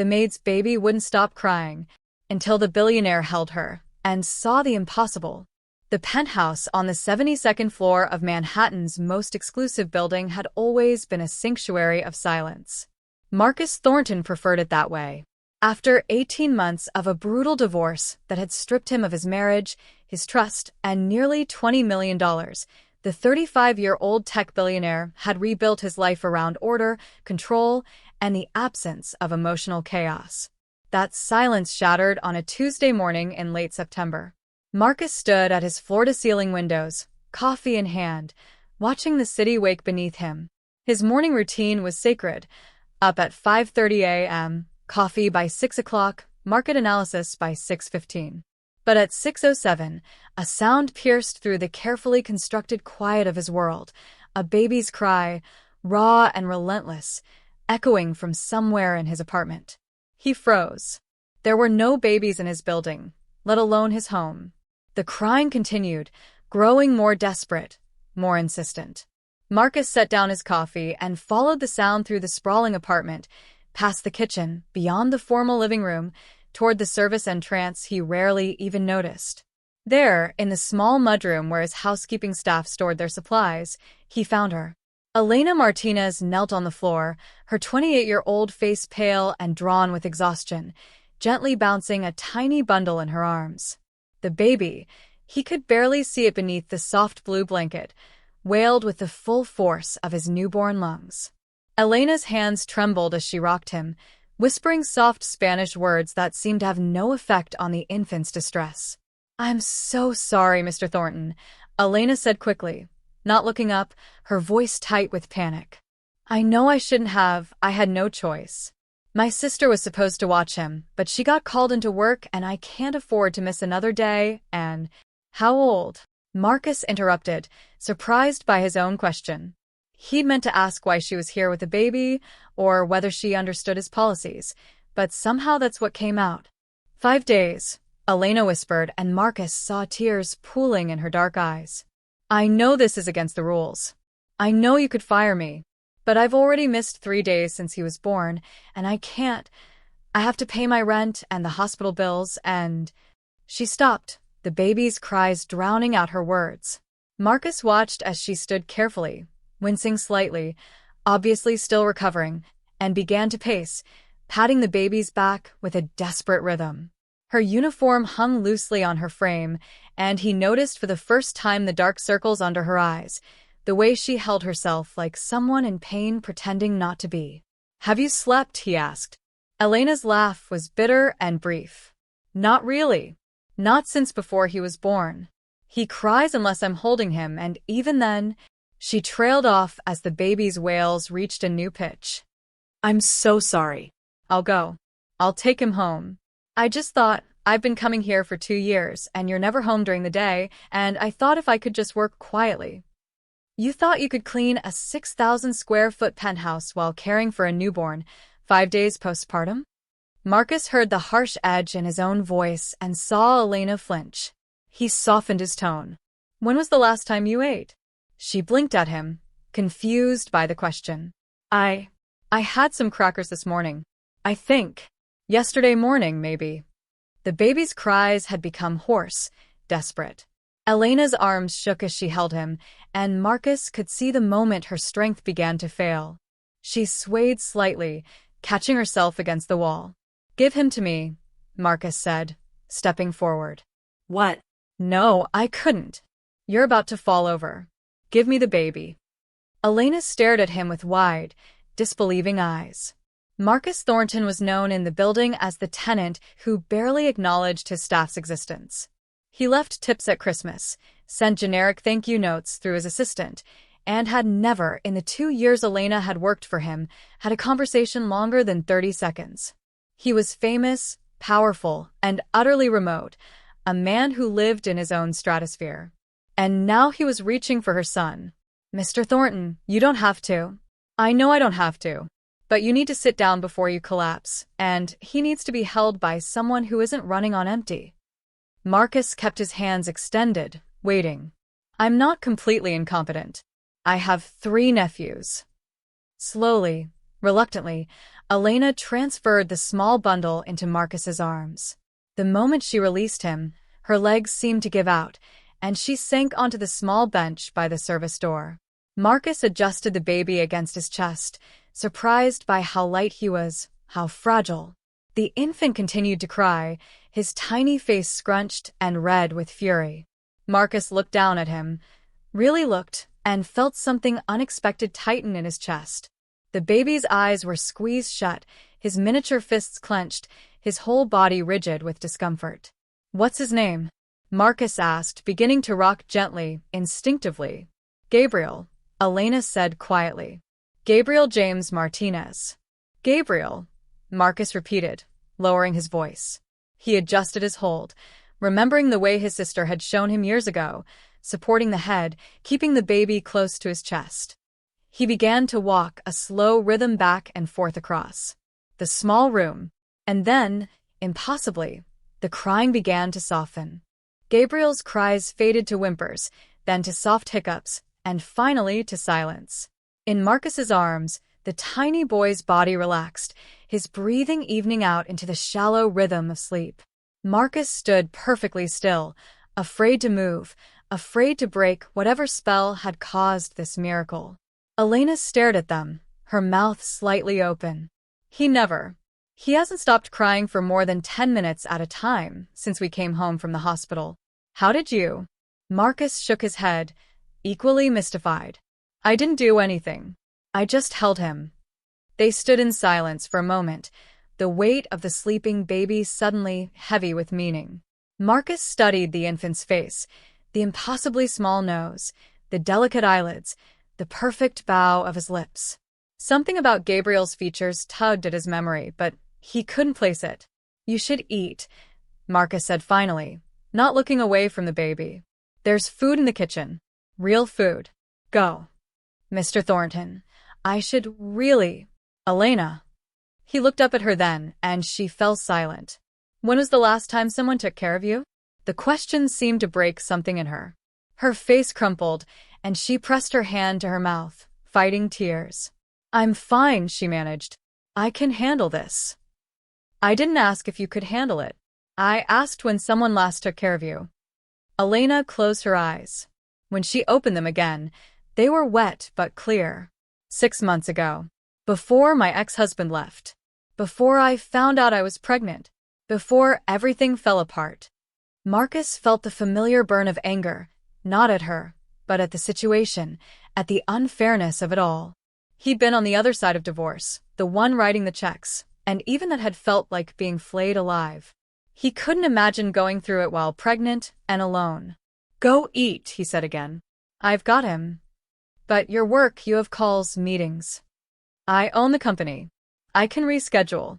The maid's baby wouldn't stop crying until the billionaire held her and saw the impossible. The penthouse on the 72nd floor of Manhattan's most exclusive building had always been a sanctuary of silence. Marcus Thornton preferred it that way. After 18 months of a brutal divorce that had stripped him of his marriage, his trust, and nearly $20 million, the 35-year-old tech billionaire had rebuilt his life around order, control, and the absence of emotional chaos. That silence shattered on a Tuesday morning in late September. Marcus stood at his floor-to-ceiling windows, coffee in hand, watching the city wake beneath him. His morning routine was sacred. Up at 5:30 a.m., coffee by 6 o'clock, market analysis by 6:15. But at 6:07, a sound pierced through the carefully constructed quiet of his world, a baby's cry, raw and relentless, echoing from somewhere in his apartment. He froze. There were no babies in his building, let alone his home. The crying continued, growing more desperate, more insistent. Marcus set down his coffee and followed the sound through the sprawling apartment, past the kitchen, beyond the formal living room, toward the service entrance he rarely even noticed. There, in the small mudroom where his housekeeping staff stored their supplies, he found her. Elena Martinez knelt on the floor, her 28-year-old face pale and drawn with exhaustion, gently bouncing a tiny bundle in her arms. The baby, he could barely see it beneath the soft blue blanket, wailed with the full force of his newborn lungs. Elena's hands trembled as she rocked him, whispering soft Spanish words that seemed to have no effect on the infant's distress. "I'm so sorry, Mr. Thornton," Elena said quickly, not looking up, her voice tight with panic. "I know I shouldn't have. I had no choice. My sister was supposed to watch him, but she got called into work and I can't afford to miss another day, and—" "How old?" Marcus interrupted, surprised by his own question. He'd meant to ask why she was here with the baby, or whether she understood his policies, but somehow that's what came out. 5 days, Elena whispered, and Marcus saw tears pooling in her dark eyes. "I know this is against the rules. I know you could fire me. But I've already missed 3 days since he was born, and I can't. I have to pay my rent and the hospital bills, and—" She stopped, the baby's cries drowning out her words. Marcus watched as she stood carefully, wincing slightly, obviously still recovering, and began to pace, patting the baby's back with a desperate rhythm. Her uniform hung loosely on her frame, and he noticed for the first time the dark circles under her eyes, the way she held herself like someone in pain pretending not to be. "Have you slept?" he asked. Elena's laugh was bitter and brief. "Not really. Not since before he was born. He cries unless I'm holding him, and even then—" She trailed off as the baby's wails reached a new pitch. "I'm so sorry. I'll go. I'll take him home. I just thought, I've been coming here for 2 years, and you're never home during the day, and I thought if I could just work quietly." "You thought you could clean a 6,000-square-foot penthouse while caring for a newborn, 5 days postpartum?" Marcus heard the harsh edge in his own voice and saw Elena flinch. He softened his tone. "When was the last time you ate?" She blinked at him, confused by the question. I had some crackers this morning. I think. Yesterday morning, maybe." The baby's cries had become hoarse, desperate. Elena's arms shook as she held him, and Marcus could see the moment her strength began to fail. She swayed slightly, catching herself against the wall. "Give him to me," Marcus said, stepping forward. "What?" "No, I couldn't. You're about to fall over. Give me the baby." Elena stared at him with wide, disbelieving eyes. Marcus Thornton was known in the building as the tenant who barely acknowledged his staff's existence. He left tips at Christmas, sent generic thank you notes through his assistant, and had never, in the 2 years Elena had worked for him, had a conversation longer than 30 seconds. He was famous, powerful, and utterly remote, a man who lived in his own stratosphere. And now he was reaching for her son. "Mr. Thornton, you don't have to. I know I don't have to. But you need to sit down before you collapse, and he needs to be held by someone who isn't running on empty." Marcus kept his hands extended, waiting. "I'm not completely incompetent. I have 3 nephews." Slowly, Reluctantly, Elena transferred the small bundle into Marcus's arms. The moment she released him, her legs seemed to give out, and she sank onto the small bench by the service door. Marcus adjusted the baby against his chest, surprised by how light he was, how fragile. The infant continued to cry, his tiny face scrunched and red with fury. Marcus looked down at him, really looked, and felt something unexpected tighten in his chest. The baby's eyes were squeezed shut, his miniature fists clenched, his whole body rigid with discomfort. "What's his name?" Marcus asked, beginning to rock gently, instinctively. "Gabriel," Elena said quietly. "Gabriel James Martinez." "Gabriel," Marcus repeated, lowering his voice. He adjusted his hold, remembering the way his sister had shown him years ago, supporting the head, keeping the baby close to his chest. He began to walk a slow rhythm back and forth across the small room, and then, impossibly, the crying began to soften. Gabriel's cries faded to whimpers, then to soft hiccups, and finally to silence. In Marcus's arms, the tiny boy's body relaxed, his breathing evening out into the shallow rhythm of sleep. Marcus stood perfectly still, afraid to move, afraid to break whatever spell had caused this miracle. Elena stared at them, her mouth slightly open. He hasn't stopped crying for more than 10 minutes at a time since we came home from the hospital. How did you? Marcus shook his head, equally mystified. I didn't do anything. I just held him. They stood in silence for a moment, the weight of the sleeping baby suddenly heavy with meaning. Marcus studied the infant's face, the impossibly small nose, the delicate eyelids, the perfect bow of his lips. Something about Gabriel's features tugged at his memory, but he couldn't place it. You should eat, Marcus said finally, not looking away from the baby. There's food in the kitchen. Real food. Go. Mr. Thornton, I should really… Elena. He looked up at her then, and she fell silent. When was the last time someone took care of you? The question seemed to break something in her. Her face crumpled, and she pressed her hand to her mouth, fighting tears. I'm fine, she managed. I can handle this. I didn't ask if you could handle it. I asked when someone last took care of you. Elena closed her eyes. When she opened them again, they were wet but clear. 6 months ago. Before my ex-husband left. Before I found out I was pregnant. Before everything fell apart. Marcus felt the familiar burn of anger, not at her, but at the situation, at the unfairness of it all. He'd been on the other side of divorce, the one writing the checks, and even that had felt like being flayed alive. He couldn't imagine going through it while pregnant and alone. Go eat, he said again. I've got him. But your work, you have calls, meetings. I own the company. I can reschedule.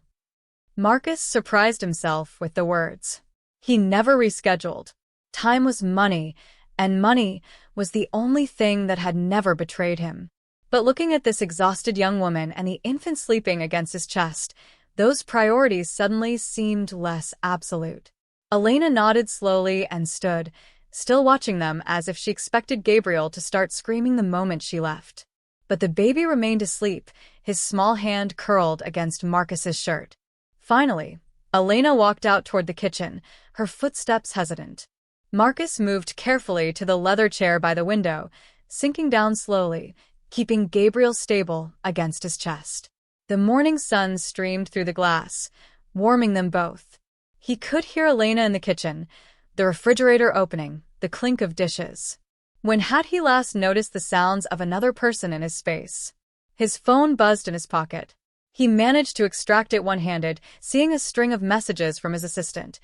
Marcus surprised himself with the words. He never rescheduled. Time was money, and money was the only thing that had never betrayed him. But looking at this exhausted young woman and the infant sleeping against his chest, those priorities suddenly seemed less absolute. Elena nodded slowly and stood, still watching them as if she expected Gabriel to start screaming the moment she left. But the baby remained asleep, his small hand curled against Marcus's shirt. Finally, Elena walked out toward the kitchen, her footsteps hesitant. Marcus moved carefully to the leather chair by the window, sinking down slowly, keeping Gabriel stable against his chest. The morning sun streamed through the glass, warming them both. He could hear Elena in the kitchen, the refrigerator opening, the clink of dishes. When had he last noticed the sounds of another person in his space? His phone buzzed in his pocket. He managed to extract it one-handed, seeing a string of messages from his assistant.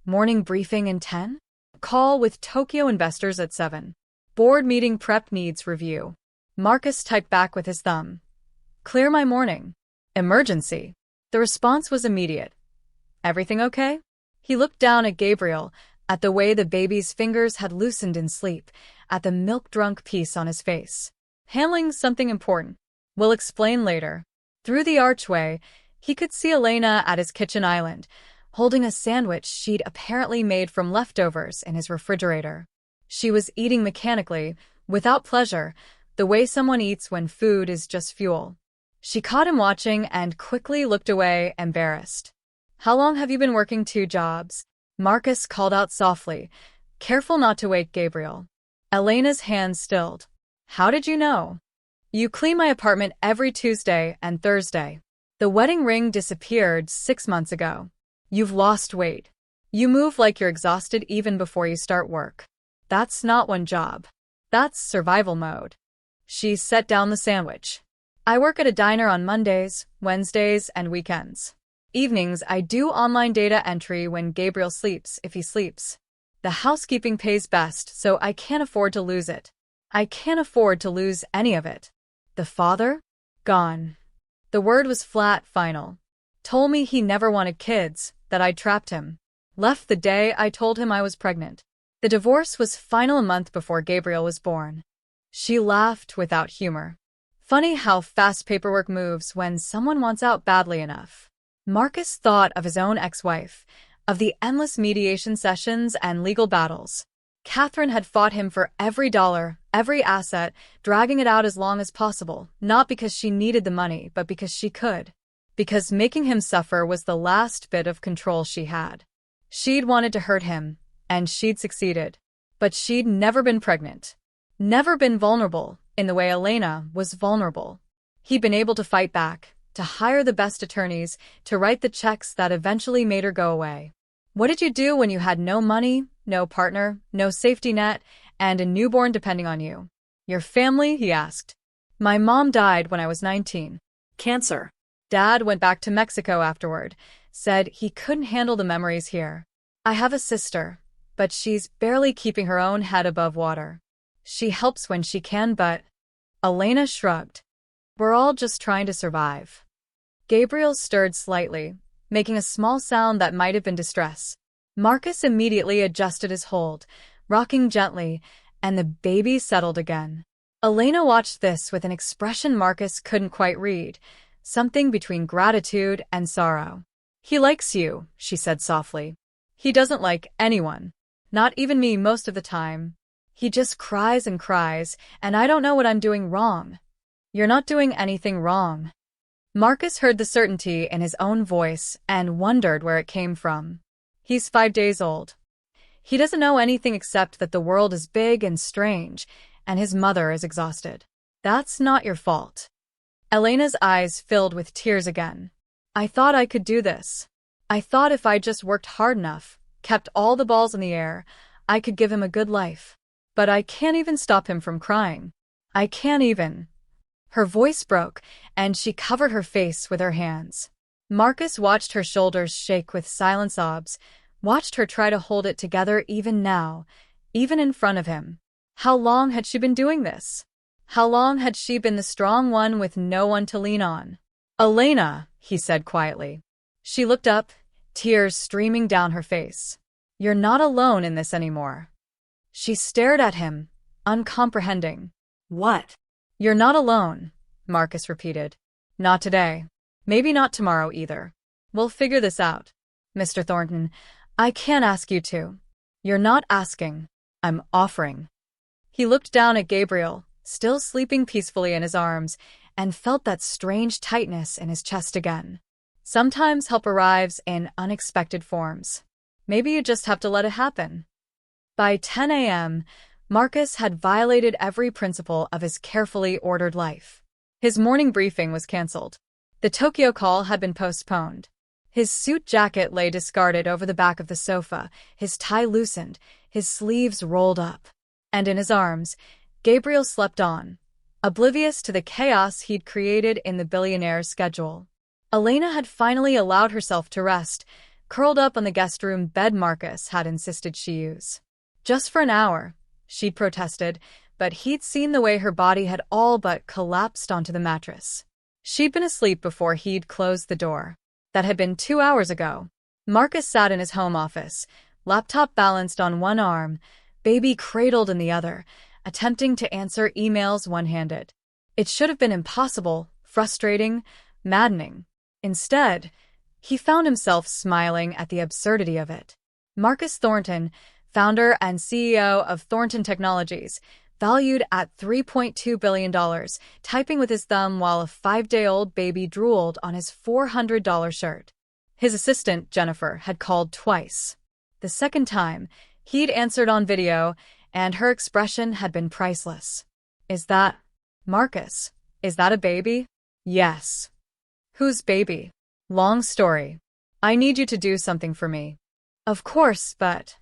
Morning briefing in 10? Call with Tokyo investors at 7. Board meeting prep needs review. Marcus typed back with his thumb. Clear my morning. Emergency. The response was immediate. Everything okay? He looked down at Gabriel, at the way the baby's fingers had loosened in sleep, at the milk-drunk peace on his face. Handling something important. We'll explain later. Through the archway, he could see Elena at his kitchen island, holding a sandwich she'd apparently made from leftovers in his refrigerator. She was eating mechanically, without pleasure, the way someone eats when food is just fuel. She caught him watching and quickly looked away, embarrassed. How long have you been working 2 jobs? Marcus called out softly, careful not to wake Gabriel. Elena's hands stilled. How did you know? You clean my apartment every Tuesday and Thursday. The wedding ring disappeared 6 months ago. You've lost weight. You move like you're exhausted even before you start work. That's not 1 job. That's survival mode. She set down the sandwich. I work at a diner on Mondays, Wednesdays, and weekends. Evenings, I do online data entry when Gabriel sleeps, if he sleeps. The housekeeping pays best, so I can't afford to lose it. I can't afford to lose any of it. The father? Gone. The word was flat, final. Told me he never wanted kids, that I'd trapped him. Left the day I told him I was pregnant. The divorce was final a month before Gabriel was born. She laughed without humor. Funny how fast paperwork moves when someone wants out badly enough. Marcus thought of his own ex-wife, of the endless mediation sessions and legal battles. Catherine had fought him for every dollar, every asset, dragging it out as long as possible, not because she needed the money, but because she could. Because making him suffer was the last bit of control she had. She'd wanted to hurt him, and she'd succeeded. But she'd never been pregnant. Never been vulnerable, in the way Elena was vulnerable. He'd been able to fight back, to hire the best attorneys, to write the checks that eventually made her go away. What did you do when you had no money, no partner, no safety net, and a newborn depending on you? Your family? He asked. My mom died when I was 19. Cancer. Dad went back to Mexico afterward, said he couldn't handle the memories here. I have a sister, but she's barely keeping her own head above water. She helps when she can, but… Elena shrugged. We're all just trying to survive. Gabriel stirred slightly, making a small sound that might have been distress. Marcus immediately adjusted his hold, rocking gently, and the baby settled again. Elena watched this with an expression Marcus couldn't quite read, something between gratitude and sorrow. He likes you, she said softly. He doesn't like anyone. Not even me most of the time. He just cries, and I don't know what I'm doing wrong. You're not doing anything wrong. Marcus heard the certainty in his own voice and wondered where it came from. He's 5 days old. He doesn't know anything except that the world is big and strange, and his mother is exhausted. That's not your fault. Elena's eyes filled with tears again. I thought I could do this. I thought if I just worked hard enough, kept all the balls in the air, I could give him a good life. But I can't even stop him from crying. I can't even. Her voice broke, and she covered her face with her hands. Marcus watched her shoulders shake with silent sobs, watched her try to hold it together even now, even in front of him. How long had she been doing this? How long had she been the strong one with no one to lean on? Elena, he said quietly. She looked up, tears streaming down her face. You're not alone in this anymore. She stared at him, uncomprehending. What? You're not alone, Marcus repeated. Not today. Maybe not tomorrow either. We'll figure this out. Mr. Thornton, I can't ask you to. You're not asking. I'm offering. He looked down at Gabriel, still sleeping peacefully in his arms, and felt that strange tightness in his chest again. Sometimes help arrives in unexpected forms. Maybe you just have to let it happen. By 10 a.m., Marcus had violated every principle of his carefully ordered life. His morning briefing was cancelled. The Tokyo call had been postponed. His suit jacket lay discarded over the back of the sofa, his tie loosened, his sleeves rolled up. And in his arms, Gabriel slept on, oblivious to the chaos he'd created in the Billionaire's schedule. Elena had finally allowed herself to rest, curled up on the guest room bed Marcus had insisted she use. Just for an hour, she'd protested, but he'd seen the way her body had all but collapsed onto the mattress. She'd been asleep before he'd closed the door. That had been 2 hours ago. Marcus sat in his home office, laptop balanced on one arm, baby cradled in the other, attempting to answer emails one-handed. It should have been impossible, frustrating, maddening. Instead, he found himself smiling at the absurdity of it. Marcus Thornton, founder and CEO of Thornton Technologies, valued at $3.2 billion, typing with his thumb while a 5-day-old baby drooled on his $400 shirt. His assistant, Jennifer, had called twice. The second time, he'd answered on video, and her expression had been priceless. Is that Marcus? Is that a baby? Yes. Whose baby? Long story. I need you to do something for me. Of course, but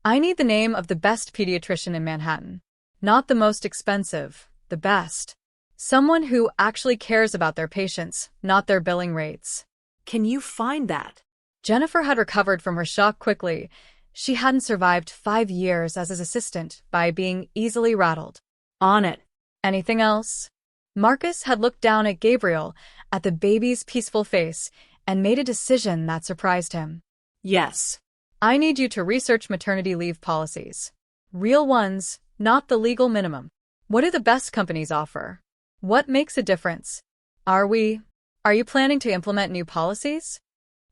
I need the name of the best pediatrician in Manhattan. Not the most expensive, the best. Someone who actually cares about their patients, not their billing rates. Can you find that? Jennifer had recovered from her shock quickly. She hadn't survived 5 years as his assistant by being easily rattled. On it. Anything else? Marcus had looked down at Gabriel, at the baby's peaceful face, and made a decision that surprised him. Yes. I need you to research maternity leave policies. Real ones, not the legal minimum. What do the best companies offer? What makes a difference? Are you planning to implement new policies?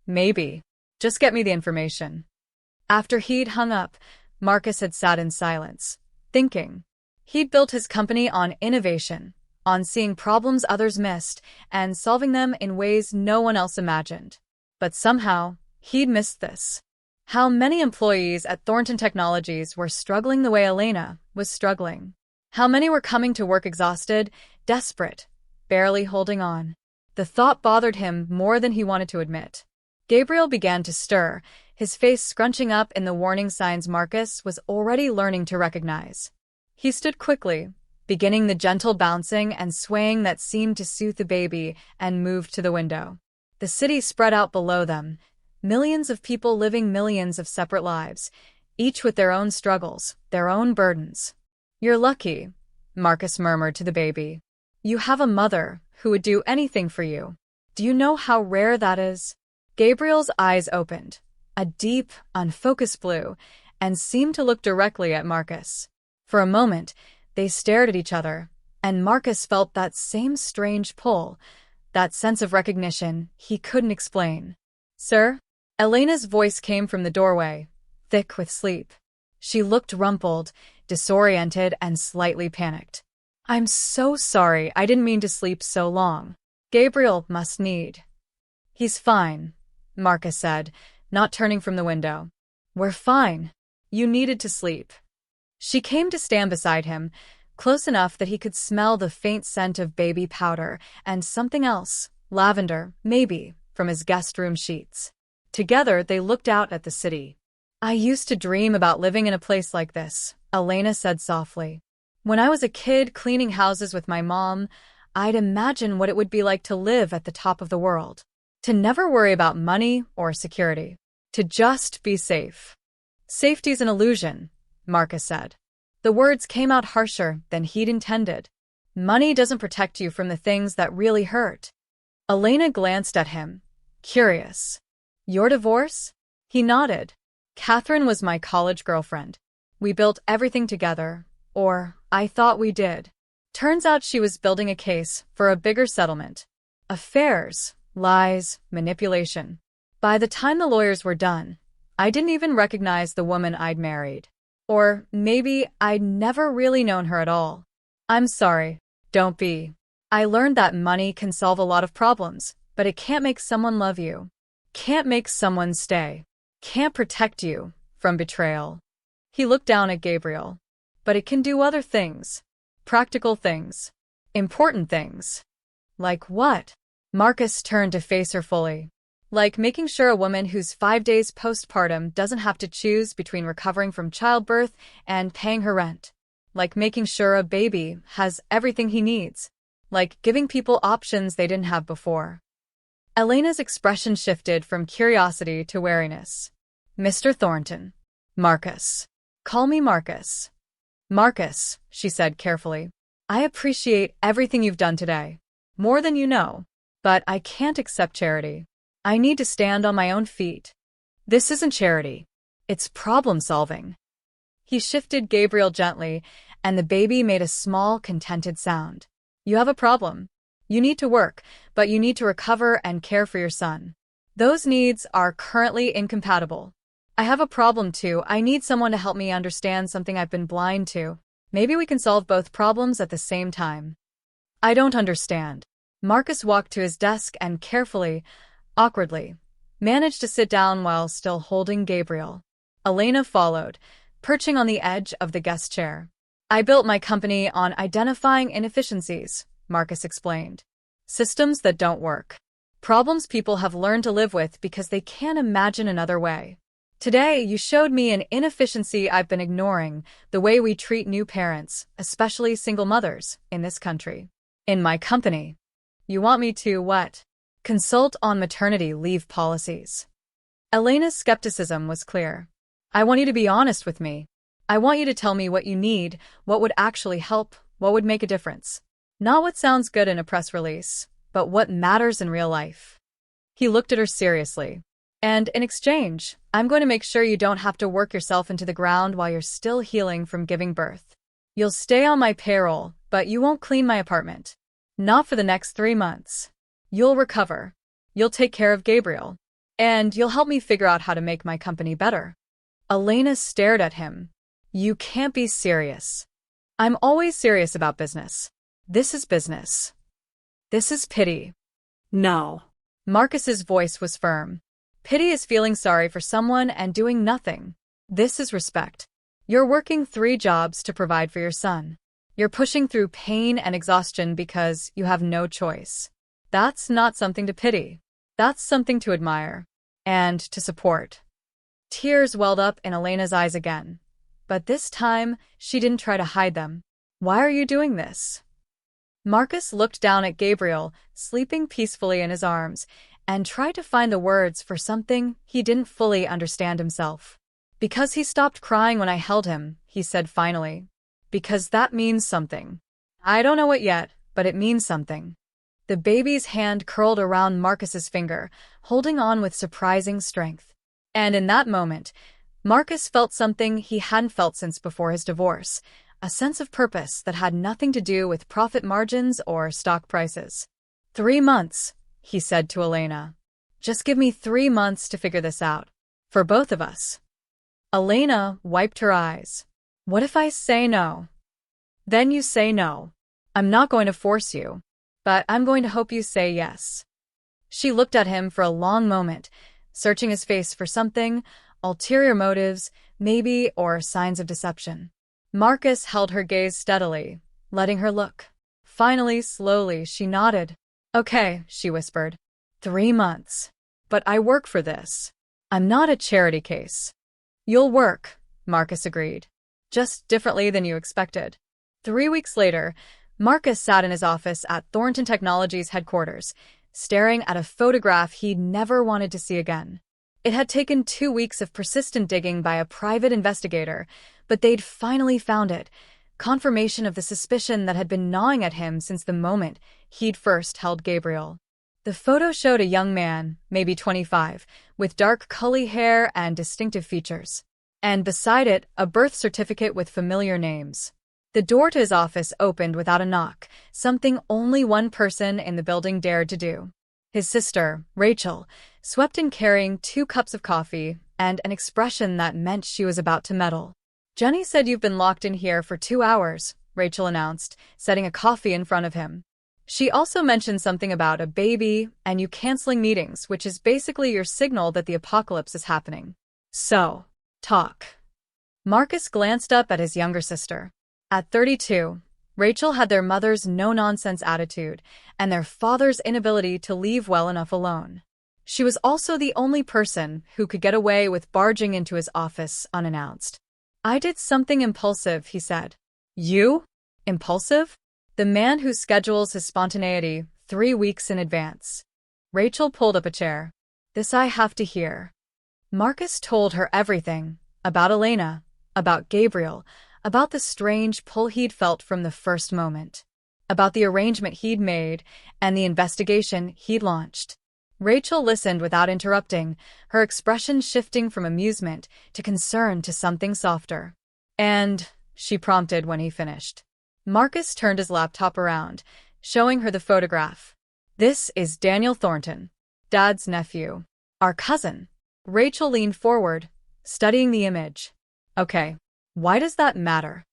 Maybe. Just get me the information. After he'd hung up, Marcus had sat in silence, thinking. He'd built his company on innovation, on seeing problems others missed, and solving them in ways no one else imagined. But somehow, he'd missed this. How many employees at Thornton Technologies were struggling the way Elena was struggling. How many were coming to work exhausted, desperate, barely holding on. The thought bothered him more than he wanted to admit. Gabriel began to stir, his face scrunching up in the warning signs Marcus was already learning to recognize. He stood quickly, beginning the gentle bouncing and swaying that seemed to soothe the baby, and moved to the window. The city spread out below them, millions of people living millions of separate lives, each with their own struggles, their own burdens. You're lucky, Marcus murmured to the baby. You have a mother who would do anything for you. Do you know how rare that is? Gabriel's eyes opened, a deep, unfocused blue, and seemed to look directly at Marcus. For a moment, they stared at each other, and Marcus felt that same strange pull, that sense of recognition he couldn't explain. Sir? Elena's voice came from the doorway, thick with sleep. She looked rumpled, disoriented, and slightly panicked. I'm so sorry, I didn't mean to sleep so long. Gabriel must need. He's fine, Marcus said, not turning from the window. We're fine. You needed to sleep. She came to stand beside him, close enough that he could smell the faint scent of baby powder and something else, lavender, maybe, from his guest room sheets. Together, they looked out at the city. I used to dream about living in a place like this, Elena said softly. When I was a kid cleaning houses with my mom, I'd imagine what it would be like to live at the top of the world. To never worry about money or security. To just be safe. Safety's an illusion, Marcus said. The words came out harsher than he'd intended. Money doesn't protect you from the things that really hurt. Elena glanced at him, curious. Your divorce? He nodded. Catherine was my college girlfriend. We built everything together, or I thought we did. Turns out she was building a case for a bigger settlement. Affairs, lies, manipulation. By the time the lawyers were done, I didn't even recognize the woman I'd married. Or maybe I'd never really known her at all. I'm sorry, don't be. I learned that money can solve a lot of problems, but it can't make someone love you. Can't make someone stay. Can't protect you from betrayal. He looked down at Gabriel. But it can do other things. Practical things. Important things. Like what? Marcus turned to face her fully. Like making sure a woman who's 5 days postpartum doesn't have to choose between recovering from childbirth and paying her rent. Like making sure a baby has everything he needs. Like giving people options they didn't have before. Elena's expression shifted from curiosity to wariness. Mr. Thornton. Marcus. Call me Marcus. Marcus, she said carefully. I appreciate everything you've done today. More than you know. But I can't accept charity. I need to stand on my own feet. This isn't charity. It's problem-solving. He shifted Gabriel gently, and the baby made a small, contented sound. You have a problem. You need to work, but you need to recover and care for your son. Those needs are currently incompatible. I have a problem too. I need someone to help me understand something I've been blind to. Maybe we can solve both problems at the same time. I don't understand. Marcus walked to his desk and carefully, awkwardly, managed to sit down while still holding Gabriel. Elena followed, perching on the edge of the guest chair. I built my company on identifying inefficiencies, Marcus explained. Systems that don't work. Problems people have learned to live with because they can't imagine another way. Today, you showed me an inefficiency I've been ignoring, the way we treat new parents, especially single mothers, in this country. In my company. You want me to what? Consult on maternity leave policies. Elena's skepticism was clear. I want you to be honest with me. I want you to tell me what you need, what would actually help, what would make a difference. Not what sounds good in a press release, but what matters in real life. He looked at her seriously. And in exchange, I'm going to make sure you don't have to work yourself into the ground while you're still healing from giving birth. You'll stay on my payroll, but you won't clean my apartment. Not for the next 3 months. You'll recover. You'll take care of Gabriel. And you'll help me figure out how to make my company better. Elena stared at him. You can't be serious. I'm always serious about business. This is business. This is pity. No. Marcus's voice was firm. Pity is feeling sorry for someone and doing nothing. This is respect. You're working 3 jobs to provide for your son. You're pushing through pain and exhaustion because you have no choice. That's not something to pity. That's something to admire. And to support. Tears welled up in Elena's eyes again. But this time, she didn't try to hide them. Why are you doing this? Marcus looked down at Gabriel, sleeping peacefully in his arms, and tried to find the words for something he didn't fully understand himself. Because he stopped crying when I held him, he said finally. Because that means something. I don't know what yet, but it means something. The baby's hand curled around Marcus's finger, holding on with surprising strength. And in that moment, Marcus felt something he hadn't felt since before his divorce, a sense of purpose that had nothing to do with profit margins or stock prices. 3 months, he said to Elena. Just give me 3 months to figure this out. For both of us. Elena wiped her eyes. What if I say no? Then you say no. I'm not going to force you. But I'm going to hope you say yes. She looked at him for a long moment, searching his face for something, ulterior motives, maybe, or signs of deception. Marcus held her gaze steadily, letting her look. Finally, slowly, she nodded. Okay, she whispered. 3 months. But I work for this. I'm not a charity case. You'll work, Marcus agreed. Just differently than you expected. 3 weeks later, Marcus sat in his office at Thornton Technologies headquarters, staring at a photograph he'd never wanted to see again. It had taken 2 weeks of persistent digging by a private investigator, but they'd finally found it, confirmation of the suspicion that had been gnawing at him since the moment he'd first held Gabriel. The photo showed a young man, maybe 25, with dark curly hair and distinctive features. And beside it, a birth certificate with familiar names. The door to his office opened without a knock, something only one person in the building dared to do. His sister, Rachel, swept in carrying 2 cups of coffee and an expression that meant she was about to meddle. Jenny said you've been locked in here for 2 hours, Rachel announced, setting a coffee in front of him. She also mentioned something about a baby and you canceling meetings, which is basically your signal that the apocalypse is happening. So, talk. Marcus glanced up at his younger sister. At 32, Rachel had their mother's no-nonsense attitude and their father's inability to leave well enough alone. She was also the only person who could get away with barging into his office unannounced. I did something impulsive, he said. You? Impulsive? The man who schedules his spontaneity 3 weeks in advance. Rachel pulled up a chair. This I have to hear. Marcus told her everything, about Elena, about Gabriel, about the strange pull he'd felt from the first moment, about the arrangement he'd made and the investigation he'd launched. Rachel listened without interrupting, her expression shifting from amusement to concern to something softer. And, she prompted when he finished. Marcus turned his laptop around, showing her the photograph. This is Daniel Thornton, Dad's nephew. Our cousin. Rachel leaned forward, studying the image. Okay, why does that matter?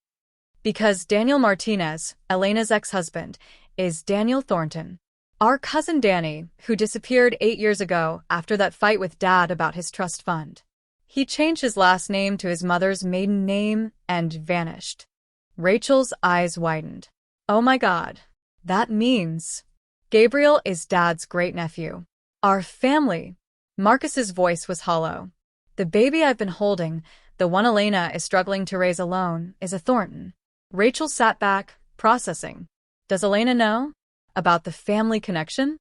Because Daniel Martinez, Elena's ex-husband, is Daniel Thornton. Our cousin Danny, who disappeared 8 years ago after that fight with Dad about his trust fund. He changed his last name to his mother's maiden name and vanished. Rachel's eyes widened. Oh my God. That means Gabriel is Dad's great-nephew. Our family. Marcus's voice was hollow. The baby I've been holding, the one Elena is struggling to raise alone, is a Thornton. Rachel sat back, processing. Does Elena know about the family connection?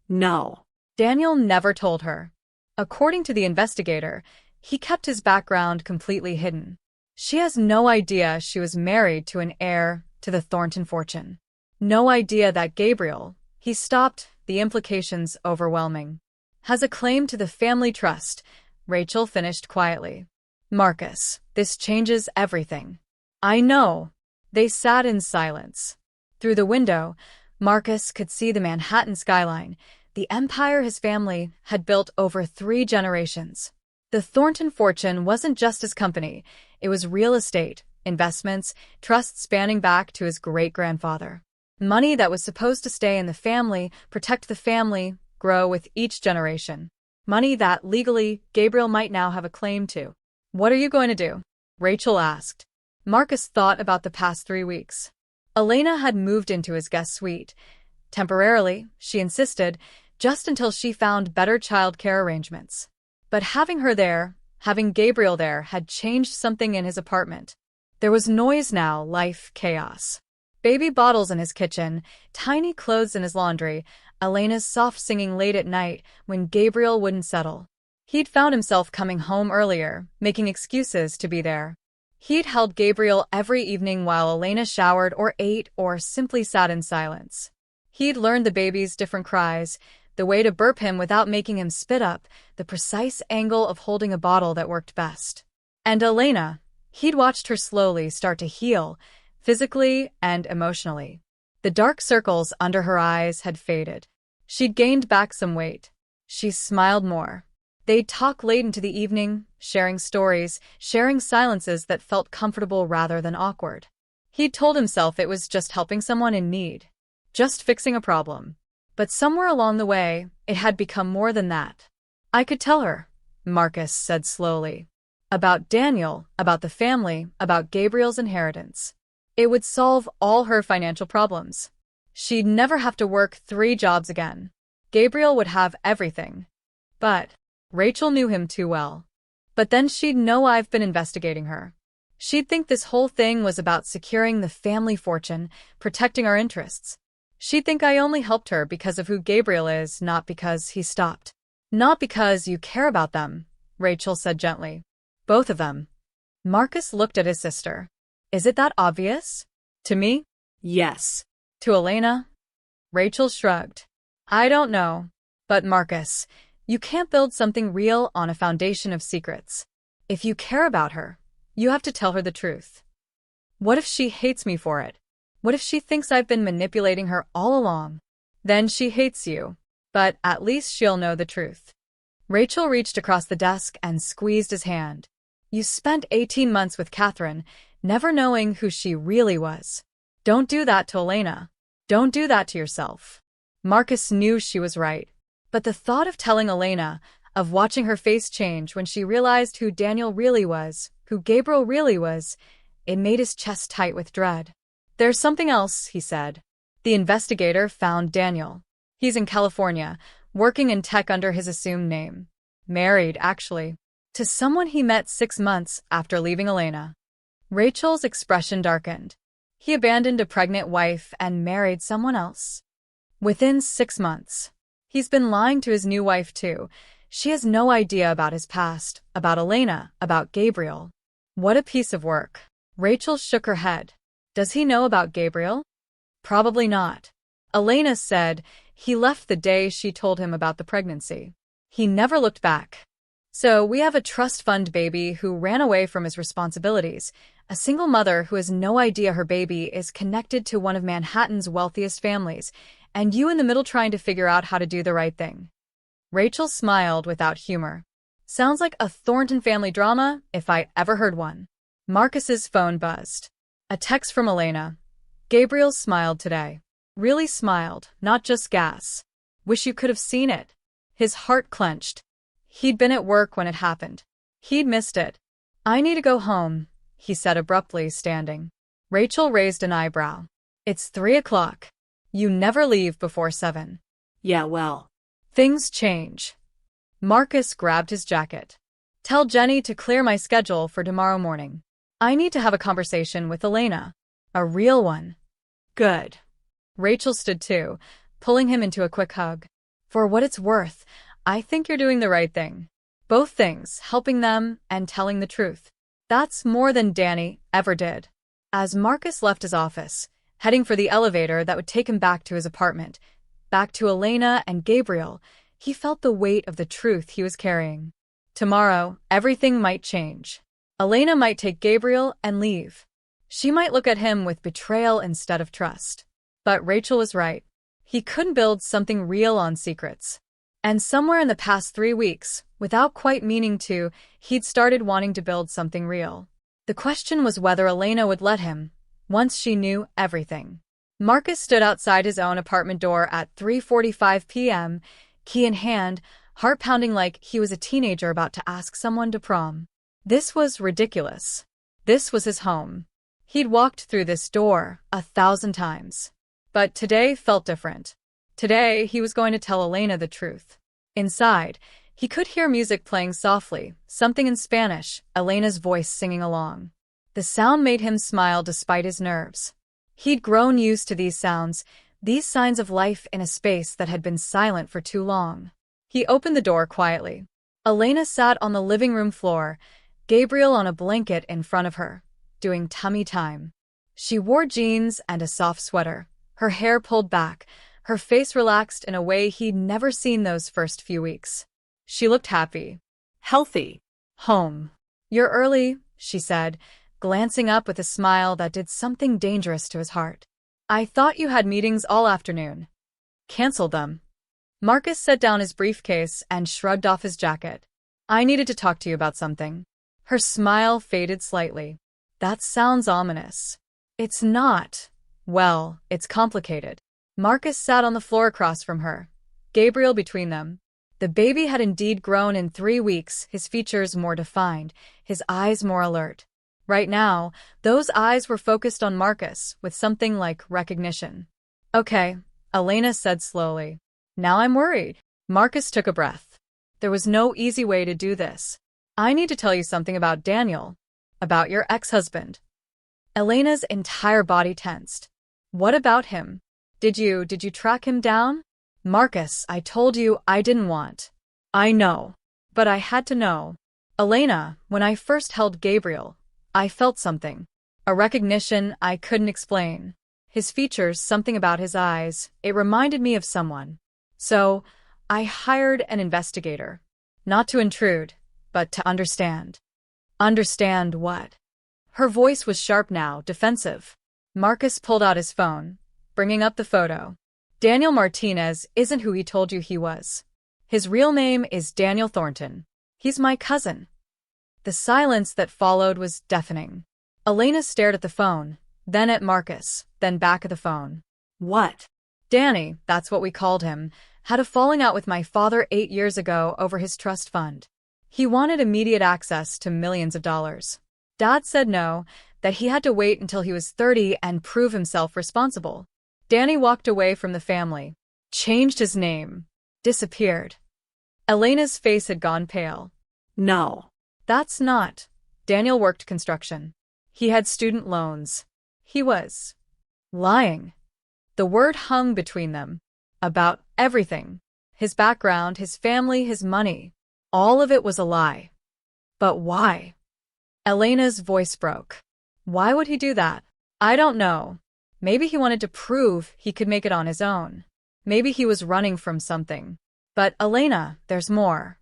No. Daniel never told her. According to the investigator, he kept his background completely hidden. She has no idea she was married to an heir to the Thornton fortune. No idea that Gabriel, he stopped, the implications overwhelming, has a claim to the family trust. Rachel finished quietly. Marcus, this changes everything. I know. They sat in silence. Through the window, Marcus could see the Manhattan skyline, the empire his family had built over 3 generations. The Thornton fortune wasn't just his company, it was real estate, investments, trusts spanning back to his great-grandfather. Money that was supposed to stay in the family, protect the family, grow with each generation. Money that, legally, Gabriel might now have a claim to. What are you going to do? Rachel asked. Marcus thought about the past 3 weeks. Elena had moved into his guest suite. Temporarily, she insisted, just until she found better childcare arrangements. But having her there, having Gabriel there, had changed something in his apartment. There was noise now, life, chaos. Baby bottles in his kitchen, tiny clothes in his laundry, Elena's soft singing late at night when Gabriel wouldn't settle. He'd found himself coming home earlier, making excuses to be there. He'd held Gabriel every evening while Elena showered or ate or simply sat in silence. He'd learned the baby's different cries, the way to burp him without making him spit up, the precise angle of holding a bottle that worked best. And Elena, he'd watched her slowly start to heal, physically and emotionally. The dark circles under her eyes had faded. She'd gained back some weight. She smiled more. They'd talk late into the evening, sharing stories, sharing silences that felt comfortable rather than awkward. He'd told himself it was just helping someone in need, just fixing a problem. But somewhere along the way, it had become more than that. I could tell her, Marcus said slowly. About Daniel, about the family, about Gabriel's inheritance. It would solve all her financial problems. She'd never have to work 3 jobs again. Gabriel would have everything. But Rachel knew him too well. But then she'd know I've been investigating her. She'd think this whole thing was about securing the family fortune, protecting our interests. She'd think I only helped her because of who Gabriel is, not because he stopped. Not because you care about them, Rachel said gently. Both of them. Marcus looked at his sister. Is it that obvious? To me? Yes. To Elena? Rachel shrugged. I don't know. But Marcus, you can't build something real on a foundation of secrets. If you care about her, you have to tell her the truth. What if she hates me for it? What if she thinks I've been manipulating her all along? Then she hates you. But at least she'll know the truth. Rachel reached across the desk and squeezed his hand. You spent 18 months with Catherine, never knowing who she really was. Don't do that to Elena. Don't do that to yourself. Marcus knew she was right. But the thought of telling Elena, of watching her face change when she realized who Daniel really was, who Gabriel really was, it made his chest tight with dread. There's something else, he said. The investigator found Daniel. He's in California, working in tech under his assumed name. Married, actually, to someone he met 6 months after leaving Elena. Rachel's expression darkened. He abandoned a pregnant wife and married someone else. Within 6 months. He's been lying to his new wife, too. She has no idea about his past, about Elena, about Gabriel. What a piece of work. Rachel shook her head. Does he know about Gabriel? Probably not. Elena said he left the day she told him about the pregnancy. He never looked back. So we have a trust fund baby who ran away from his responsibilities, a single mother who has no idea her baby is connected to one of Manhattan's wealthiest families, and you in the middle trying to figure out how to do the right thing. Rachel smiled without humor. Sounds like a Thornton family drama, if I ever heard one. Marcus's phone buzzed. A text from Elena. Gabriel smiled today. Really smiled, not just gas. Wish you could have seen it. His heart clenched. He'd been at work when it happened. He'd missed it. I need to go home, he said abruptly, standing. Rachel raised an eyebrow. It's 3 o'clock. You never leave before 7. Yeah, well. Things change. Marcus grabbed his jacket. Tell Jenny to clear my schedule for tomorrow morning. I need to have a conversation with Elena. A real one. Good. Rachel stood too, pulling him into a quick hug. For what it's worth, I think you're doing the right thing. Both things, helping them and telling the truth. That's more than Danny ever did. As Marcus left his office, heading for the elevator that would take him back to his apartment, back to Elena and Gabriel, he felt the weight of the truth he was carrying. Tomorrow, everything might change. Elena might take Gabriel and leave. She might look at him with betrayal instead of trust. But Rachel was right. He couldn't build something real on secrets. And somewhere in the past 3 weeks, without quite meaning to, he'd started wanting to build something real. The question was whether Elena would let him, once she knew everything. Marcus stood outside his own apartment door at 3:45 p.m., key in hand, heart pounding like he was a teenager about to ask someone to prom. This was ridiculous. This was his home. He'd walked through this door 1,000 times. But today felt different. Today, he was going to tell Elena the truth. Inside, he could hear music playing softly, something in Spanish, Elena's voice singing along. The sound made him smile despite his nerves. He'd grown used to these sounds, these signs of life in a space that had been silent for too long. He opened the door quietly. Elena sat on the living room floor, Gabriel on a blanket in front of her, doing tummy time. She wore jeans and a soft sweater, her hair pulled back, her face relaxed in a way he'd never seen those first few weeks. She looked happy. Healthy. Home. You're early, she said, glancing up with a smile that did something dangerous to his heart. I thought you had meetings all afternoon. Cancel them. Marcus set down his briefcase and shrugged off his jacket. I needed to talk to you about something. Her smile faded slightly. That sounds ominous. It's not. Well, it's complicated. Marcus sat on the floor across from her, Gabriel between them. The baby had indeed grown in 3 weeks, his features more defined, his eyes more alert. Right now, those eyes were focused on Marcus with something like recognition. Okay, Elena said slowly. Now I'm worried. Marcus took a breath. There was no easy way to do this. I need to tell you something about Daniel. About your ex-husband. Elena's entire body tensed. What about him? Did you track him down? Marcus, I told you I didn't want. I know. But I had to know. Elena, when I first held Gabriel, I felt something. A recognition I couldn't explain. His features, something about his eyes, it reminded me of someone. So, I hired an investigator. Not to intrude, but to understand. Understand what? Her voice was sharp now, defensive. Marcus pulled out his phone, bringing up the photo. Daniel Martinez isn't who he told you he was. His real name is Daniel Thornton. He's my cousin. The silence that followed was deafening. Elena stared at the phone, then at Marcus, then back at the phone. What? Danny, that's what we called him, had a falling out with my father 8 years ago over his trust fund. He wanted immediate access to millions of dollars. Dad said no, that he had to wait until he was 30 and prove himself responsible. Danny walked away from the family, changed his name, disappeared. Elena's face had gone pale. No. That's not. Daniel worked construction. He had student loans. He was lying. The word hung between them. About everything. His background, his family, his money. All of it was a lie. But why? Elena's voice broke. Why would he do that? I don't know. Maybe he wanted to prove he could make it on his own. Maybe he was running from something. But Elena, there's more.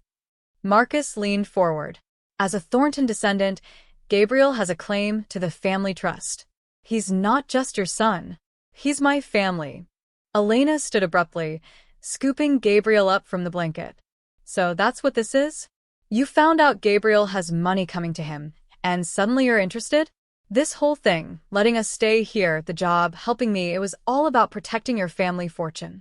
Marcus leaned forward. As a Thornton descendant, Gabriel has a claim to the family trust. He's not just your son. He's my family. Elena stood abruptly, scooping Gabriel up from the blanket. So that's what this is? You found out Gabriel has money coming to him, and suddenly you're interested? This whole thing, letting us stay here, the job, helping me, it was all about protecting your family fortune.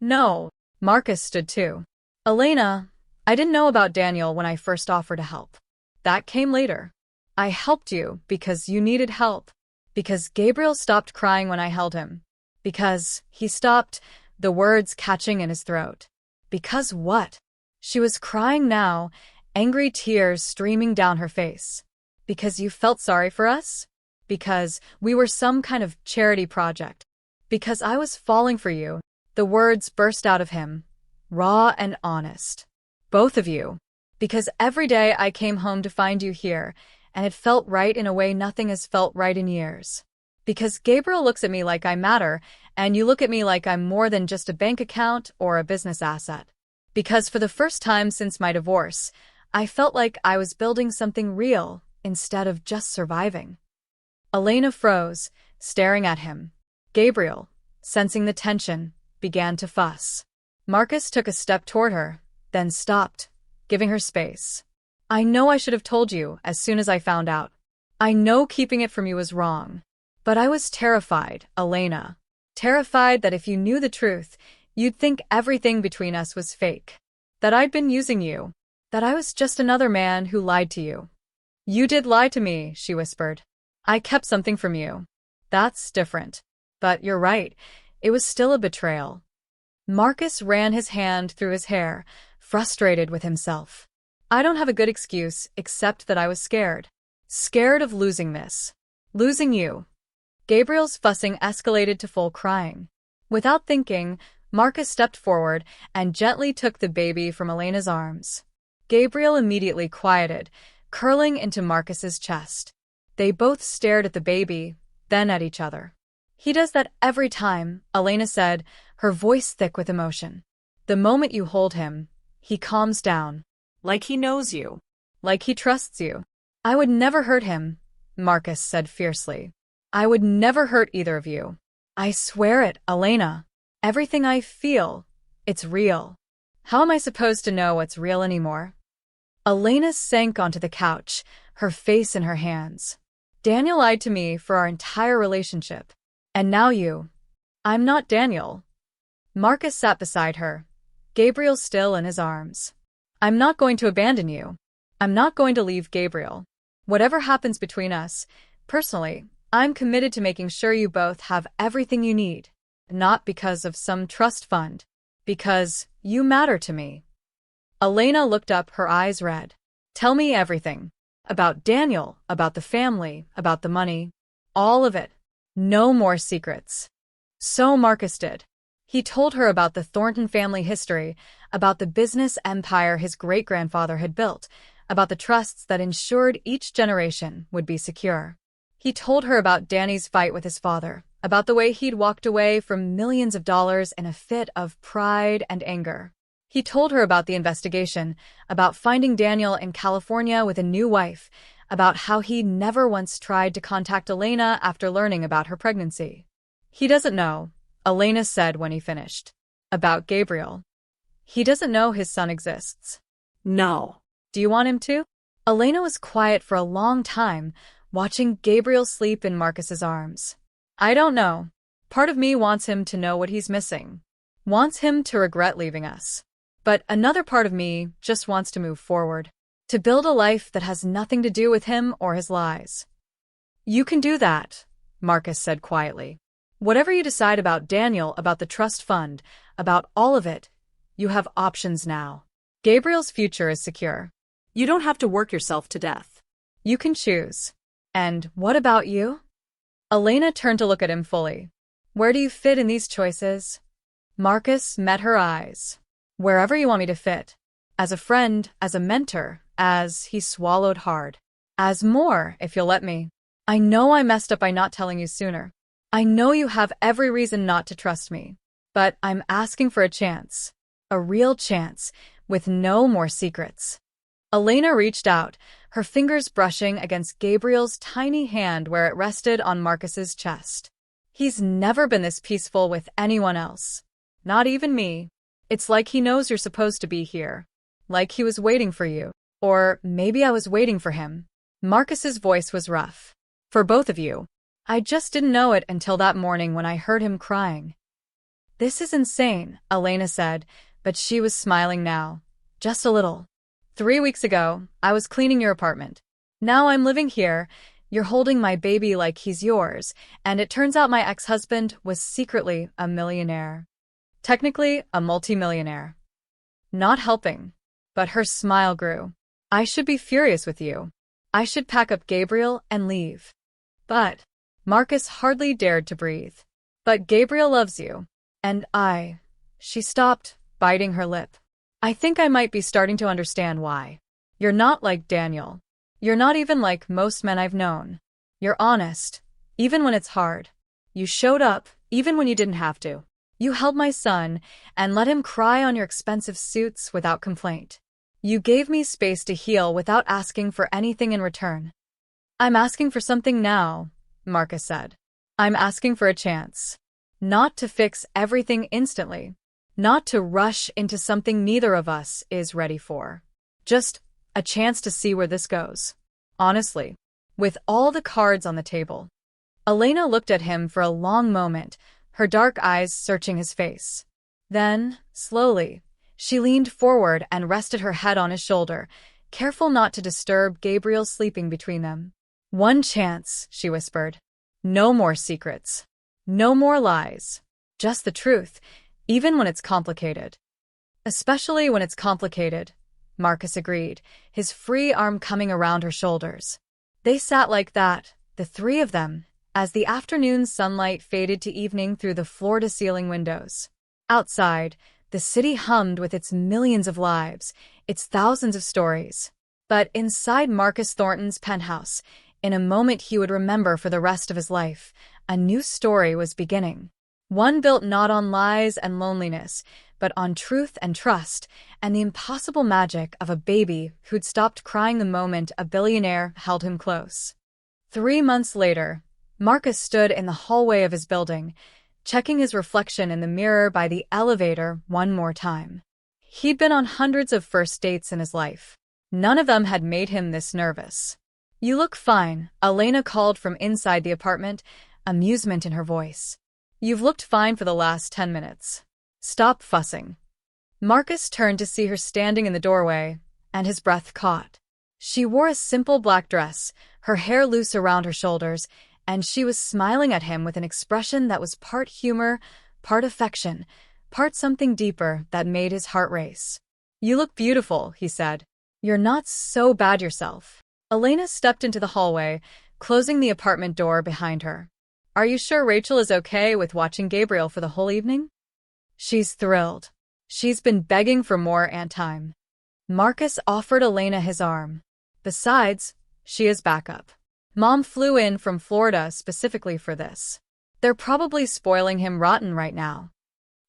No. Marcus stood too. Elena, I didn't know about Daniel when I first offered to help. That came later. I helped you because you needed help. Because Gabriel stopped crying when I held him. Because he stopped, the words catching in his throat. Because what? She was crying now, angry tears streaming down her face. Because you felt sorry for us? Because we were some kind of charity project. Because I was falling for you. The words burst out of him, raw and honest. Both of you. Because every day I came home to find you here, and it felt right in a way nothing has felt right in years. Because Gabriel looks at me like I matter, and you look at me like I'm more than just a bank account or a business asset. Because for the first time since my divorce, I felt like I was building something real instead of just surviving. Elena froze, staring at him. Gabriel, sensing the tension, began to fuss. Marcus took a step toward her, then stopped, giving her space. I know I should have told you as soon as I found out. I know keeping it from you was wrong. But I was terrified, Elena. Terrified that if you knew the truth, you'd think everything between us was fake. That I'd been using you. That I was just another man who lied to you. You did lie to me, she whispered. I kept something from you. That's different. But you're right. It was still a betrayal. Marcus ran his hand through his hair, frustrated with himself. I don't have a good excuse except that I was scared. Scared of losing this. Losing you. Gabriel's fussing escalated to full crying. Without thinking, Marcus stepped forward and gently took the baby from Elena's arms. Gabriel immediately quieted, curling into Marcus's chest. They both stared at the baby, then at each other. He does that every time, Elena said, her voice thick with emotion. The moment you hold him, he calms down. Like he knows you. Like he trusts you. I would never hurt him, Marcus said fiercely. I would never hurt either of you. I swear it, Elena. Everything I feel, it's real. How am I supposed to know what's real anymore? Elena sank onto the couch, her face in her hands. Daniel lied to me for our entire relationship. And now you. I'm not Daniel. Marcus sat beside her, Gabriel still in his arms. I'm not going to abandon you. I'm not going to leave Gabriel. Whatever happens between us, personally, I'm committed to making sure you both have everything you need. Not because of some trust fund. Because you matter to me. Elena looked up, her eyes red. Tell me everything. About Daniel, about the family, about the money. All of it. No more secrets. So Marcus did. He told her about the Thornton family history, about the business empire his great-grandfather had built, about the trusts that ensured each generation would be secure. He told her about Danny's fight with his father, about the way he'd walked away from millions of dollars in a fit of pride and anger. He told her about the investigation, about finding Daniel in California with a new wife, about how he never once tried to contact Elena after learning about her pregnancy. He doesn't know, Elena said when he finished. About Gabriel. He doesn't know his son exists. No. Do you want him to? Elena was quiet for a long time, watching Gabriel sleep in Marcus's arms. I don't know. Part of me wants him to know what he's missing. Wants him to regret leaving us. But another part of me just wants to move forward. To build a life that has nothing to do with him or his lies. You can do that, Marcus said quietly. Whatever you decide about Daniel, about the trust fund, about all of it, you have options now. Gabriel's future is secure. You don't have to work yourself to death. You can choose. And what about you? Elena turned to look at him fully. Where do you fit in these choices? Marcus met her eyes. Wherever you want me to fit. As a friend, as a mentor, as he swallowed hard. As more, if you'll let me. I know I messed up by not telling you sooner. I know you have every reason not to trust me. But I'm asking for a chance. A real chance, with no more secrets. Elena reached out, her fingers brushing against Gabriel's tiny hand where it rested on Marcus's chest. He's never been this peaceful with anyone else. Not even me. It's like he knows you're supposed to be here. Like he was waiting for you. Or maybe I was waiting for him. Marcus's voice was rough. For both of you. I just didn't know it until that morning when I heard him crying. This is insane, Elena said, but she was smiling now. Just a little. 3 weeks ago, I was cleaning your apartment. Now I'm living here. You're holding my baby like he's yours, and it turns out my ex-husband was secretly a millionaire. Technically, a multimillionaire. Not helping. But her smile grew. I should be furious with you. I should pack up Gabriel and leave. But Marcus hardly dared to breathe. But Gabriel loves you. And I. She stopped, biting her lip. I think I might be starting to understand why. You're not like Daniel. You're not even like most men I've known. You're honest, even when it's hard. You showed up, even when you didn't have to. You held my son and let him cry on your expensive suits without complaint. You gave me space to heal without asking for anything in return. I'm asking for something now, Marcus said. I'm asking for a chance. Not to fix everything instantly. Not to rush into something neither of us is ready for. Just a chance to see where this goes. Honestly, with all the cards on the table. Elena looked at him for a long moment, her dark eyes searching his face. Then, slowly, she leaned forward and rested her head on his shoulder, careful not to disturb Gabriel sleeping between them. One chance, she whispered. No more secrets. No more lies. Just the truth, even when it's complicated. Especially when it's complicated, Marcus agreed, his free arm coming around her shoulders. They sat like that, the three of them, as the afternoon sunlight faded to evening through the floor-to-ceiling windows. Outside, the city hummed with its millions of lives, its thousands of stories. But inside Marcus Thornton's penthouse, in a moment he would remember for the rest of his life, a new story was beginning. One built not on lies and loneliness, but on truth and trust, and the impossible magic of a baby who'd stopped crying the moment a billionaire held him close. 3 months later, Marcus stood in the hallway of his building, checking his reflection in the mirror by the elevator one more time. He'd been on hundreds of first dates in his life. None of them had made him this nervous. You look fine, Elena called from inside the apartment, amusement in her voice. You've looked fine for the last 10 minutes. Stop fussing. Marcus turned to see her standing in the doorway, and his breath caught. She wore a simple black dress, her hair loose around her shoulders, and she was smiling at him with an expression that was part humor, part affection, part something deeper that made his heart race. You look beautiful, he said. You're not so bad yourself. Elena stepped into the hallway, closing the apartment door behind her. Are you sure Rachel is okay with watching Gabriel for the whole evening? She's thrilled. She's been begging for more time. Marcus offered Elena his arm. Besides, she is backup. Mom flew in from Florida specifically for this. They're probably spoiling him rotten right now.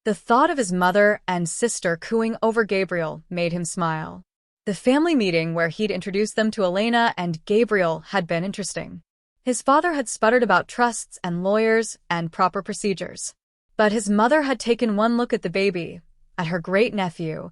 The thought of his mother and sister cooing over Gabriel made him smile. The family meeting where he'd introduced them to Elena and Gabriel had been interesting. His father had sputtered about trusts and lawyers and proper procedures. But his mother had taken one look at the baby, at her great-nephew,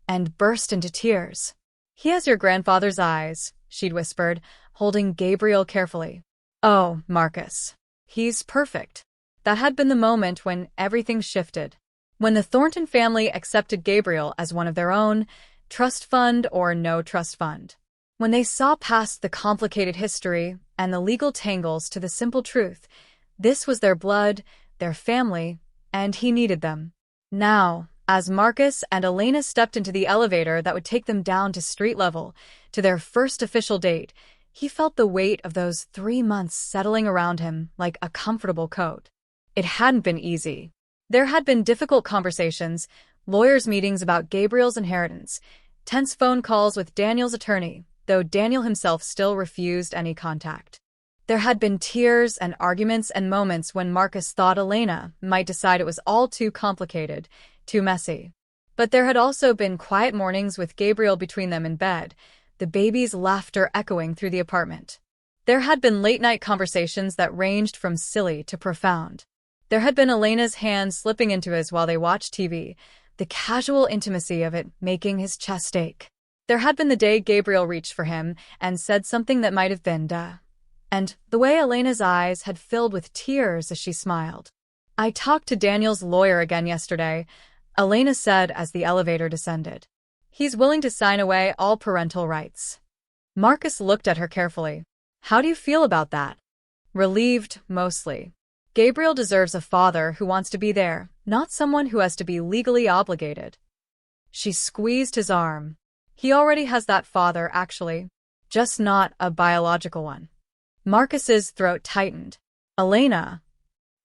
and burst into tears. He has your grandfather's eyes, she'd whispered, holding Gabriel carefully. Oh, Marcus. He's perfect. That had been the moment when everything shifted. When the Thornton family accepted Gabriel as one of their own, trust fund or no trust fund. When they saw past the complicated history and the legal tangles to the simple truth, this was their blood, their family, and he needed them. Now, as Marcus and Elena stepped into the elevator that would take them down to street level, to their first official date, he felt the weight of those 3 months settling around him like a comfortable coat. It hadn't been easy. There had been difficult conversations, lawyers' meetings about Gabriel's inheritance, tense phone calls with Daniel's attorney, though Daniel himself still refused any contact. There had been tears and arguments and moments when Marcus thought Elena might decide it was all too complicated, too messy. But there had also been quiet mornings with Gabriel between them in bed, the baby's laughter echoing through the apartment. There had been late-night conversations that ranged from silly to profound. There had been Elena's hand slipping into his while they watched TV, the casual intimacy of it making his chest ache. There had been the day Gabriel reached for him and said something that might have been, and the way Elena's eyes had filled with tears as she smiled. "I talked to Daniel's lawyer again yesterday," Elena said as the elevator descended. "He's willing to sign away all parental rights." Marcus looked at her carefully. "How do you feel about that?" "Relieved, mostly. Gabriel deserves a father who wants to be there, not someone who has to be legally obligated." She squeezed his arm. "He already has that father, actually. Just not a biological one." Marcus's throat tightened. "Elena,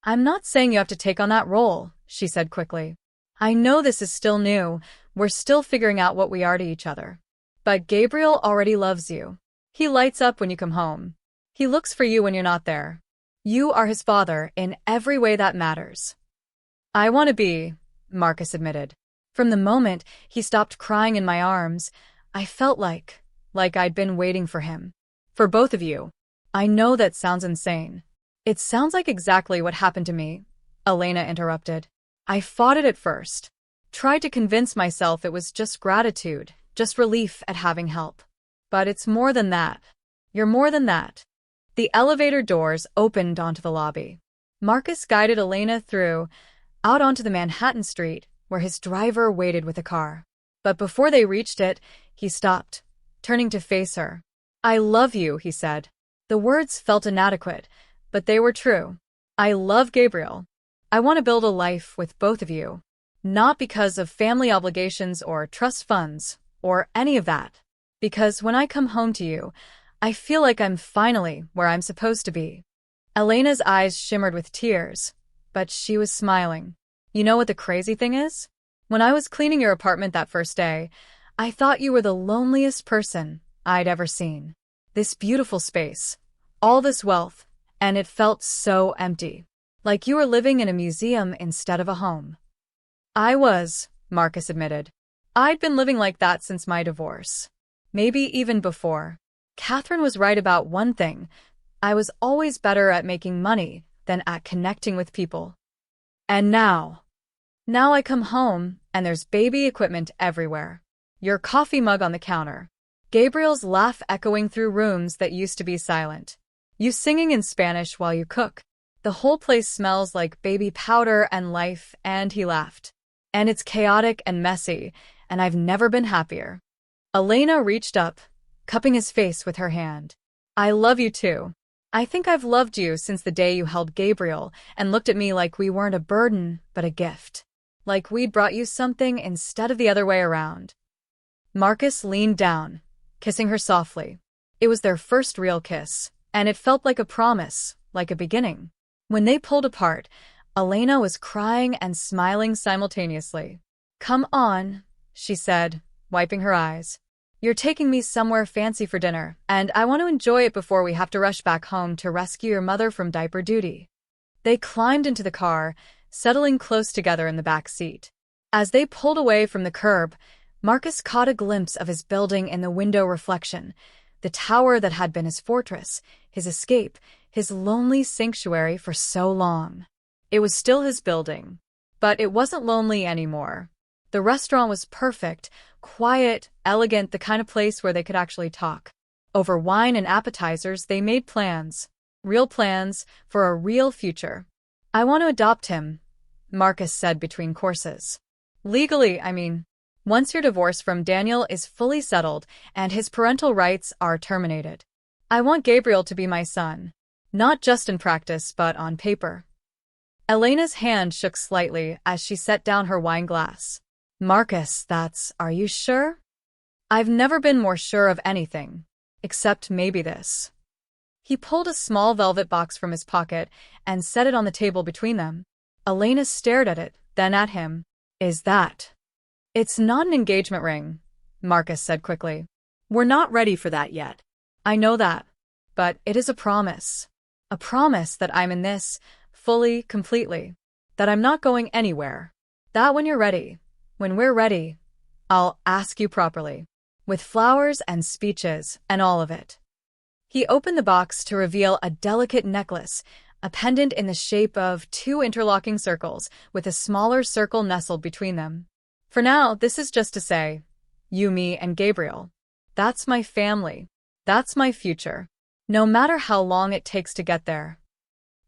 I'm not saying you have to take on that role," she said quickly. "I know this is still new. We're still figuring out what we are to each other. But Gabriel already loves you. He lights up when you come home. He looks for you when you're not there. You are his father in every way that matters." "I want to be," Marcus admitted. "From the moment he stopped crying in my arms, I felt like I'd been waiting for him. For both of you." "I know that sounds insane." "It sounds like exactly what happened to me," Elena interrupted. "I fought it at first. Tried to convince myself it was just gratitude, just relief at having help. But it's more than that. You're more than that." The elevator doors opened onto the lobby. Marcus guided Elena through, out onto the Manhattan street, where his driver waited with a car. But before they reached it, he stopped, turning to face her. "I love you," he said. The words felt inadequate, but they were true. "I love Gabriel. I want to build a life with both of you. Not because of family obligations or trust funds, or any of that. Because when I come home to you, I feel like I'm finally where I'm supposed to be." Elena's eyes shimmered with tears, but she was smiling. "You know what the crazy thing is? When I was cleaning your apartment that first day, I thought you were the loneliest person I'd ever seen. This beautiful space, all this wealth, and it felt so empty. Like you were living in a museum instead of a home." "I was," Marcus admitted. "I'd been living like that since my divorce. Maybe even before. Catherine was right about one thing. I was always better at making money than at connecting with people. And now I come home, and there's baby equipment everywhere. Your coffee mug on the counter. Gabriel's laugh echoing through rooms that used to be silent. You singing in Spanish while you cook. The whole place smells like baby powder and life," and he laughed. "And it's chaotic and messy, and I've never been happier." Elena reached up, cupping his face with her hand. "I love you too. I think I've loved you since the day you held Gabriel and looked at me like we weren't a burden, but a gift. Like we'd brought you something instead of the other way around." Marcus leaned down, kissing her softly. It was their first real kiss, and it felt like a promise, like a beginning. When they pulled apart, Elena was crying and smiling simultaneously. "Come on," she said, wiping her eyes. "You're taking me somewhere fancy for dinner, and I want to enjoy it before we have to rush back home to rescue your mother from diaper duty." They climbed into the car, settling close together in the back seat. As they pulled away from the curb, Marcus caught a glimpse of his building in the window reflection, the tower that had been his fortress, his escape, his lonely sanctuary for so long. It was still his building, but it wasn't lonely anymore. The restaurant was perfect, quiet, elegant, the kind of place where they could actually talk. Over wine and appetizers, they made plans, real plans, for a real future. "I want to adopt him," Marcus said between courses. "Legally, I mean. Once your divorce from Daniel is fully settled and his parental rights are terminated. I want Gabriel to be my son. Not just in practice, but on paper." Elena's hand shook slightly as she set down her wine glass. "Marcus, are you sure?" "I've never been more sure of anything. Except maybe this." He pulled a small velvet box from his pocket and set it on the table between them. Elena stared at it, then at him. "Is that?" "It's not an engagement ring," Marcus said quickly. "We're not ready for that yet." "I know that. But it is a promise. A promise that I'm in this, fully, completely. That I'm not going anywhere. That when you're ready, when we're ready, I'll ask you properly. With flowers and speeches and all of it." He opened the box to reveal a delicate necklace, a pendant in the shape of two interlocking circles, with a smaller circle nestled between them. "For now, this is just to say, you, me, and Gabriel. That's my family. That's my future. no matter how long it takes to get there.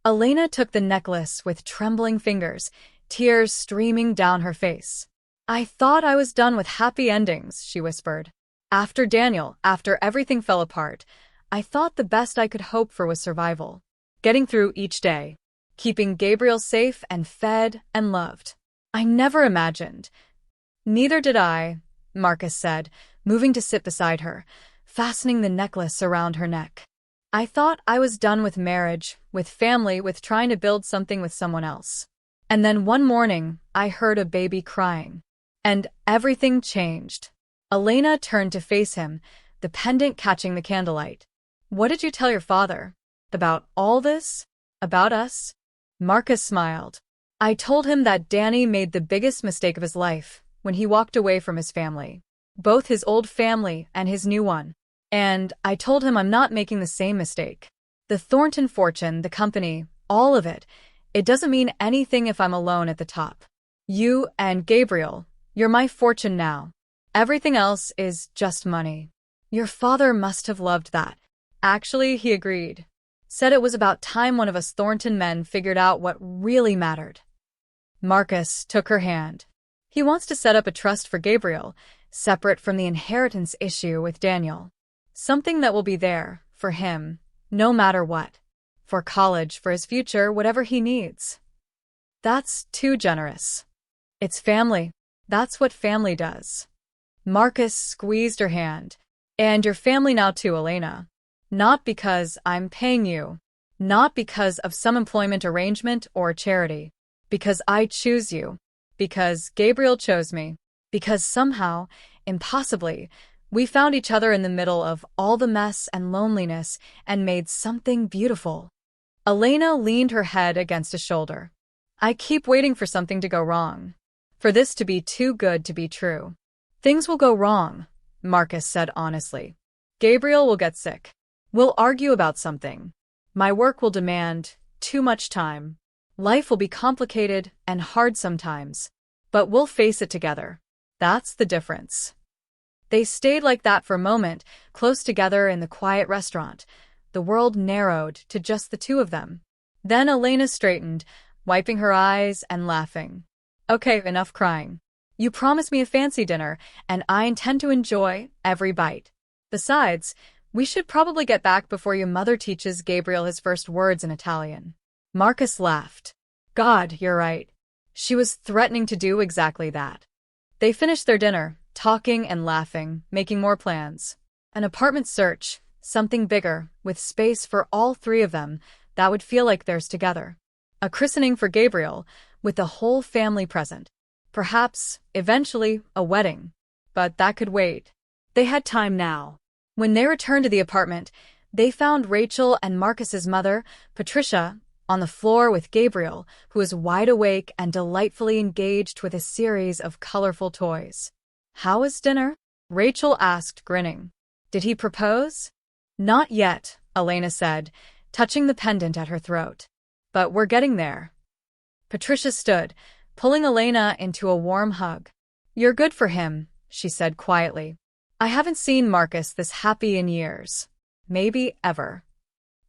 Elena took the necklace with trembling fingers, tears streaming down her face. I thought I was done with happy endings, she whispered. After Daniel, after everything fell apart, I thought the best I could hope for was survival. Getting through each day. Keeping Gabriel safe and fed and loved. I never imagined. Neither did I, Marcus said, moving to sit beside her, fastening the necklace around her neck. I thought I was done with marriage, with family, with trying to build something with someone else. And then one morning, I heard a baby crying. And everything changed. Elena turned to face him, the pendant catching the candlelight. What did you tell your father? About all this? About us? Marcus smiled. I told him that Danny made the biggest mistake of his life when he walked away from his family. Both his old family and his new one. And I told him I'm not making the same mistake. The Thornton fortune, the company, all of it, it doesn't mean anything if I'm alone at the top. You and Gabriel, you're my fortune now. Everything else is just money. Your father must have loved that. Actually, he agreed. Said it was about time one of us Thornton men figured out what really mattered. Marcus took her hand. He wants to set up a trust for Gabriel, separate from the inheritance issue with Daniel. Something that will be there, for him, no matter what. For college, for his future, whatever he needs. That's too generous. It's family. That's what family does. Marcus squeezed her hand. And your family now too, Elena. Not because I'm paying you. Not because of some employment arrangement or charity. Because I choose you. Because Gabriel chose me. Because somehow, impossibly, we found each other in the middle of all the mess and loneliness and made something beautiful. Elena leaned her head against a shoulder. I keep waiting for something to go wrong. For this to be too good to be true. Things will go wrong, Marcus said honestly. Gabriel will get sick. We'll argue about something. My work will demand too much time. Life will be complicated and hard sometimes. But we'll face it together. That's the difference. They stayed like that for a moment, close together in the quiet restaurant. The world narrowed to just the two of them. Then Elena straightened, wiping her eyes and laughing. Okay, enough crying. You promised me a fancy dinner, and I intend to enjoy every bite. Besides, we should probably get back before your mother teaches Gabriel his first words in Italian. Marcus laughed. God, you're right. She was threatening to do exactly that. They finished their dinner, talking and laughing, making more plans. An apartment search, something bigger, with space for all three of them, that would feel like theirs together. A christening for Gabriel, with the whole family present. Perhaps, eventually, a wedding. But that could wait. They had time now. When they returned to the apartment, they found Rachel and Marcus's mother, Patricia, on the floor with Gabriel, who was wide awake and delightfully engaged with a series of colorful toys. How was dinner? Rachel asked, grinning. Did he propose? Not yet, Elena said, touching the pendant at her throat. But we're getting there. Patricia stood, pulling Elena into a warm hug. You're good for him, she said quietly. I haven't seen Marcus this happy in years. Maybe ever.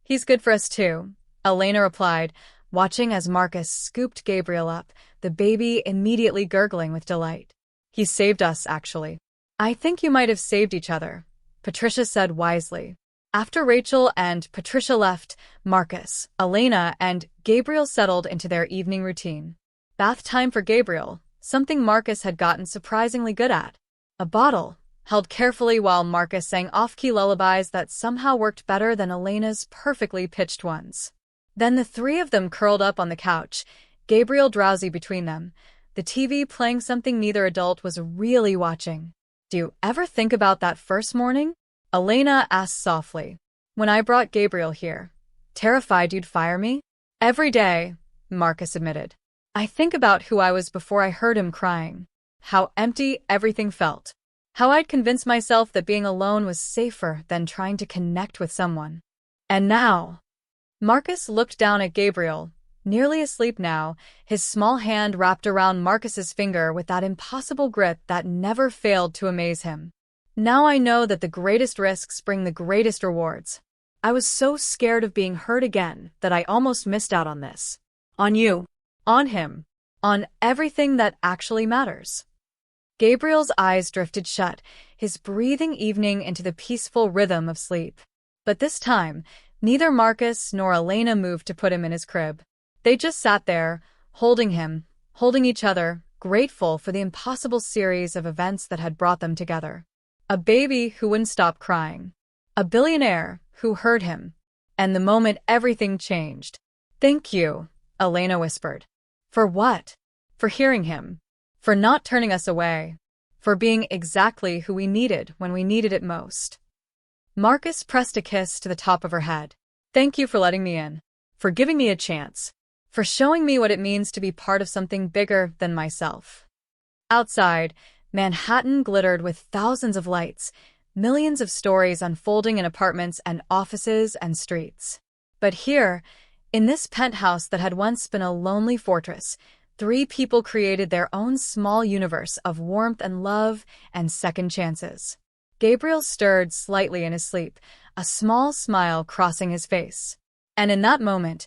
He's good for us too, Elena replied, watching as Marcus scooped Gabriel up, the baby immediately gurgling with delight. He saved us, actually. I think you might have saved each other, Patricia said wisely. After Rachel and Patricia left, Marcus, Elena, and Gabriel settled into their evening routine. Bath time for Gabriel, something Marcus had gotten surprisingly good at. A bottle, held carefully while Marcus sang off-key lullabies that somehow worked better than Elena's perfectly pitched ones. Then the three of them curled up on the couch, Gabriel drowsy between them, the TV playing something neither adult was really watching. Do you ever think about that first morning? Elena asked softly. When I brought Gabriel here. Terrified you'd fire me? Every day, Marcus admitted. I think about who I was before I heard him crying. How empty everything felt. How I'd convinced myself that being alone was safer than trying to connect with someone. And now... Marcus looked down at Gabriel, nearly asleep now, his small hand wrapped around Marcus's finger with that impossible grip that never failed to amaze him. Now I know that the greatest risks bring the greatest rewards. I was so scared of being hurt again that I almost missed out on this. On you. On him. On everything that actually matters. Gabriel's eyes drifted shut, his breathing evening into the peaceful rhythm of sleep. But this time, neither Marcus nor Elena moved to put him in his crib. They just sat there, holding him, holding each other, grateful for the impossible series of events that had brought them together. A baby who wouldn't stop crying. A billionaire who heard him. And the moment everything changed. "Thank you," Elena whispered. "For what?" "For hearing him. For not turning us away. For being exactly who we needed when we needed it most." Marcus pressed a kiss to the top of her head. "Thank you for letting me in. For giving me a chance. For showing me what it means to be part of something bigger than myself." Outside, Manhattan glittered with thousands of lights, millions of stories unfolding in apartments and offices and streets. But here, in this penthouse that had once been a lonely fortress, 3 people created their own small universe of warmth and love and second chances. Gabriel stirred slightly in his sleep, a small smile crossing his face. And in that moment,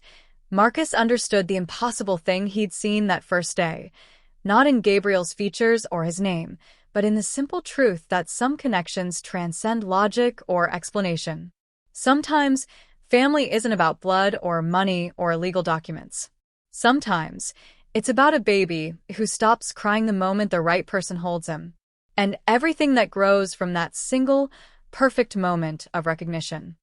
Marcus understood the impossible thing he'd seen that first day, not in Gabriel's features or his name, but in the simple truth that some connections transcend logic or explanation. Sometimes, family isn't about blood or money or legal documents. Sometimes, it's about a baby who stops crying the moment the right person holds him, and everything that grows from that single, perfect moment of recognition.